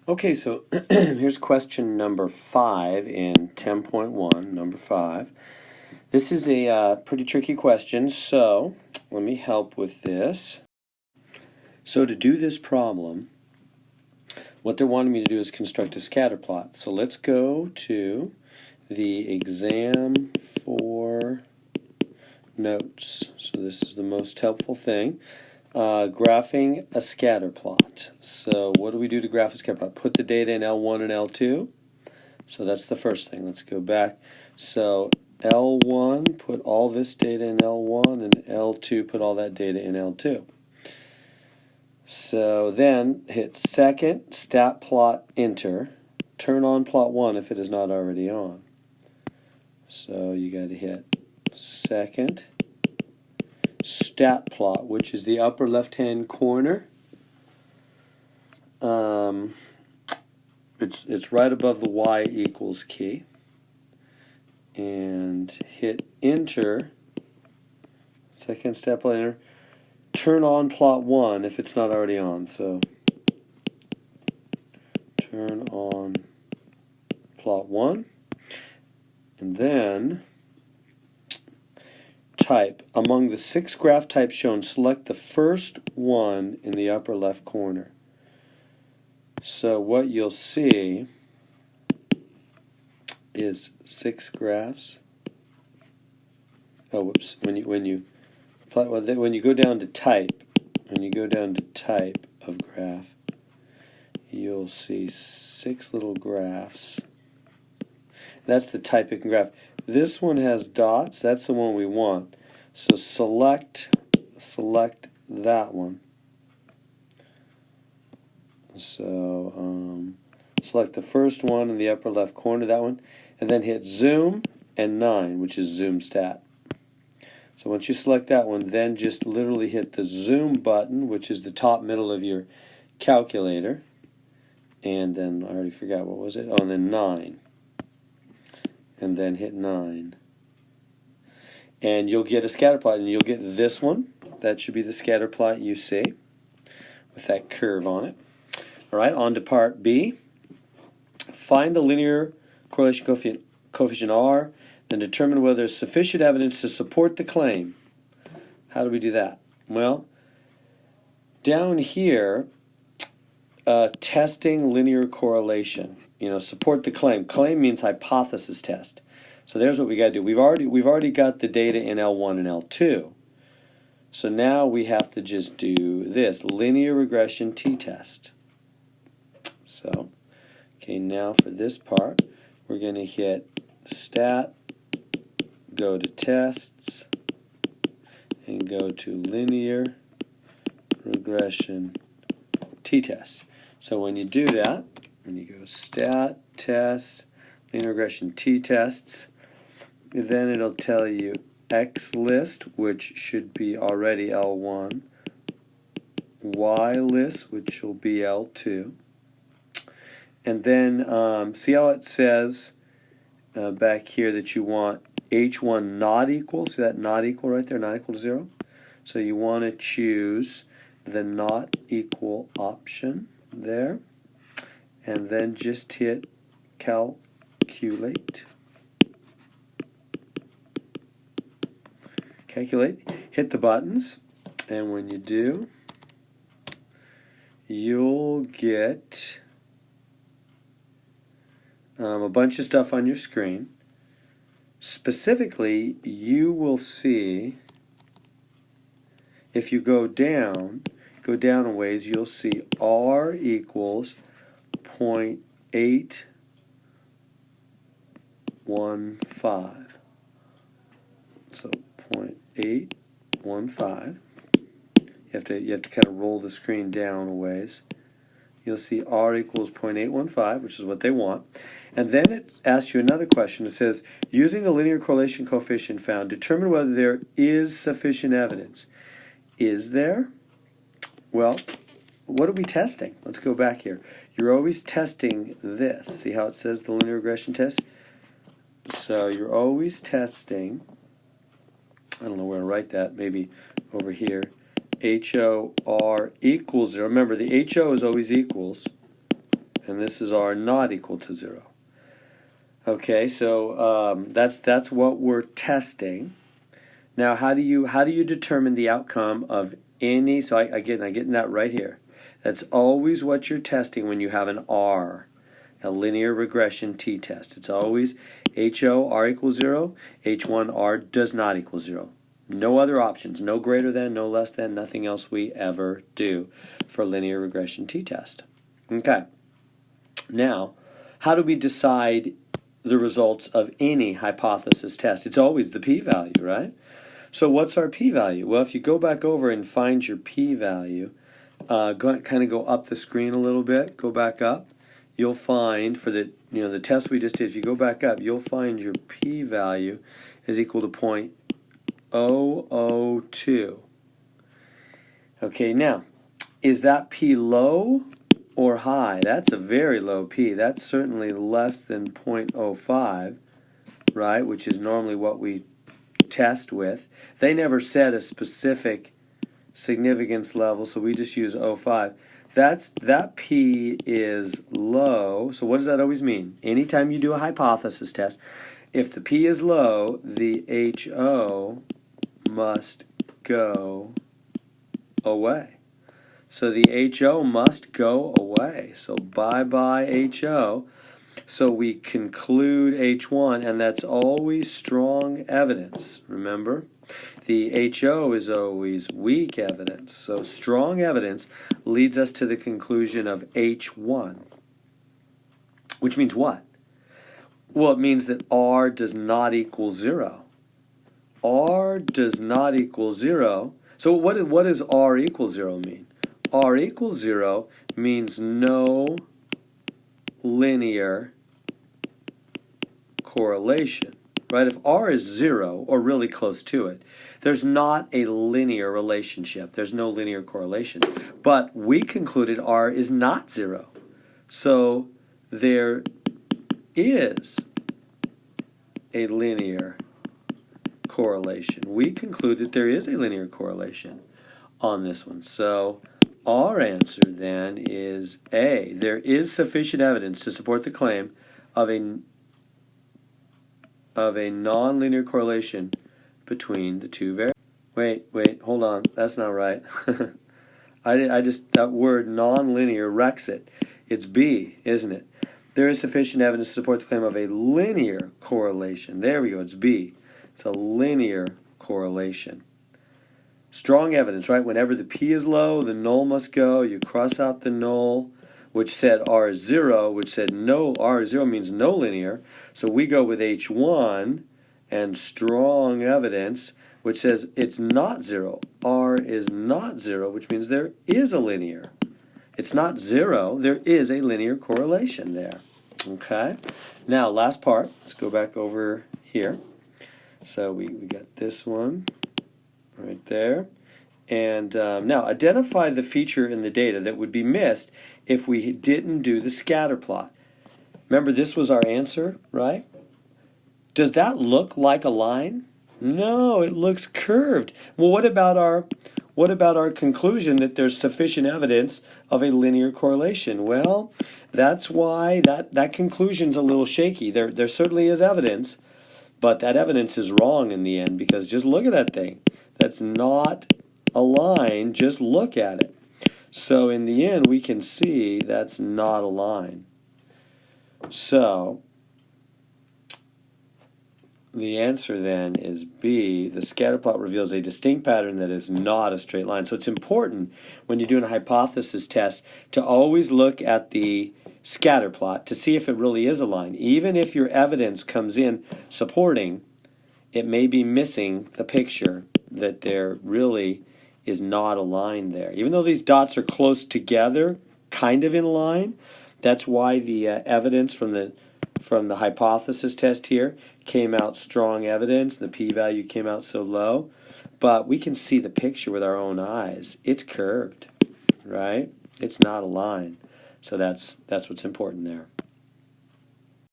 Okay, so here's question number 5 in 10.1, number 5. This is a pretty tricky question, so let me help with this. So to do this problem, what they're wanting me to do is construct a scatter plot. So let's go to the exam for notes. So this is the most helpful thing. Graphing a scatter plot. So what do we do to graph a scatter plot? Put the data in L1 and L2. So that's the first thing. Let's go back. So L1, put all this data in L1, and L2, put all that data in L2. So then hit second, stat plot, enter. Turn on plot 1 if it is not already on. So you got to hit second, stat plot, which is the upper left-hand corner. It's right above the y equals key. And hit enter. Second stat plot, enter. Turn on plot 1 if it's not already on. So turn on plot 1. And then type. Among the 6 graph types shown, select the first one in the upper left corner. So what you'll see is 6 graphs. Oh, whoops. When you go down to type, of graph, you'll see 6 little graphs. That's the typing graph. This one has dots. That's the one we want. So select that one. So select the first one in the upper left corner, that one, and then hit zoom and 9, which is zoom stat. So once you select that one, then just literally hit the zoom button, which is the top middle of your calculator, and then I already forgot, what was it? Oh, and then 9. And then hit 9. And you'll get a scatter plot, and you'll get this one. That should be the scatter plot you see with that curve on it. All right, on to part B. Find the linear correlation coefficient R, and determine whether there's sufficient evidence to support the claim. How do we do that? Well, down here, testing linear correlation. Support the claim. Claim means hypothesis test. So there's what we got to do. We've already got the data in L1 and L2. So now we have to just do this linear regression t-test. So, okay, now for this part, we're going to hit stat, go to tests, and go to linear regression t-test. So when you do that, when you go stat, test, linear regression t-tests, then it'll tell you X list, which should be already L1, Y list, which will be L2, and then see how it says back here that you want H1 not equal. See that not equal right there, not equal to 0? So you want to choose the not equal option there, and then just hit calculate. Hit the buttons, and when you do, you'll get a bunch of stuff on your screen. Specifically, you will see, if you go down a ways, you'll see R equals 0.815. So 0.815. You have to kind of roll the screen down a ways. You'll see R equals 0.815, which is what they want. And then it asks you another question. It says, using the linear correlation coefficient found, determine whether there is sufficient evidence. Is there? Well, what are we testing? Let's go back here. You're always testing this. See how it says the linear regression test? So you're always testing, I don't know where to write that, maybe over here, HOR equals 0. Remember, the HO is always equals, and this is r not equal to 0. Okay, so that's what we're testing. Now, how do you determine the outcome of any? So I'm getting that right here. That's always what you're testing when you have an R, a linear regression t-test. It's always HO r equals 0, H1 r does not equal 0. No other options, no greater than, no less than, nothing else we ever do for linear regression t-test. Okay. Now, how do we decide the results of any hypothesis test? It's always the p-value, right? So what's our p-value? Well, if you go back over and find your p-value, kind of go up the screen a little bit, go back up, you'll find for the the test we just did, if you go back up, you'll find your p-value is equal to 0.002. Okay, now, is that p low or high? That's a very low p. That's certainly less than 0.05, right, which is normally what we test with. They never set a specific significance level, so we just use 0.05. That p is low. So what does that always mean? Anytime you do a hypothesis test, if the p is low, the HO must go away. So the HO must go away. So bye-bye HO. So we conclude H1, and that's always strong evidence, remember? The HO is always weak evidence. So strong evidence leads us to the conclusion of H1. Which means what? Well, it means that R does not equal 0. R does not equal 0. So what does R equal 0 mean? R equals 0 means no linear correlation, right? If R is 0 or really close to it, there's not a linear relationship. There's no linear correlation. But we concluded R is not 0. So there is a linear correlation. We concluded there is a linear correlation on this one. So our answer then is A. There is sufficient evidence to support the claim of a nonlinear correlation between the two variables. Wait, hold on. That's not right. That word nonlinear wrecks it. It's B, isn't it? There is sufficient evidence to support the claim of a linear correlation. There we go. It's B. It's a linear correlation. Strong evidence, right? Whenever the p is low, the null must go. You cross out the null, which said R is 0, which said no, R is 0 means no linear. So we go with H1 and strong evidence, which says it's not 0. R is not 0, which means there is a linear. It's not 0. There is a linear correlation there. Okay? Now, last part. Let's go back over here. So we got this one right there. And now, identify the feature in the data that would be missed if we didn't do the scatter plot. Remember, this was our answer, right? Does that look like a line? No, it looks curved. Well, what about our conclusion that there's sufficient evidence of a linear correlation? Well, that's why that conclusion's a little shaky. There certainly is evidence, but that evidence is wrong in the end, because just look at that thing. That's not a line. Just look at it. So in the end, we can see that's not a line. So the answer then is B. The scatter plot reveals a distinct pattern that is not a straight line. So it's important when you're doing a hypothesis test to always look at the scatter plot to see if it really is a line. Even if your evidence comes in supporting, it may be missing the picture that there really is not a line there. Even though these dots are close together, kind of in line, that's why the evidence from the hypothesis test here came out strong evidence. The p-value came out so low. But we can see the picture with our own eyes. It's curved, right? It's not a line. So that's what's important there.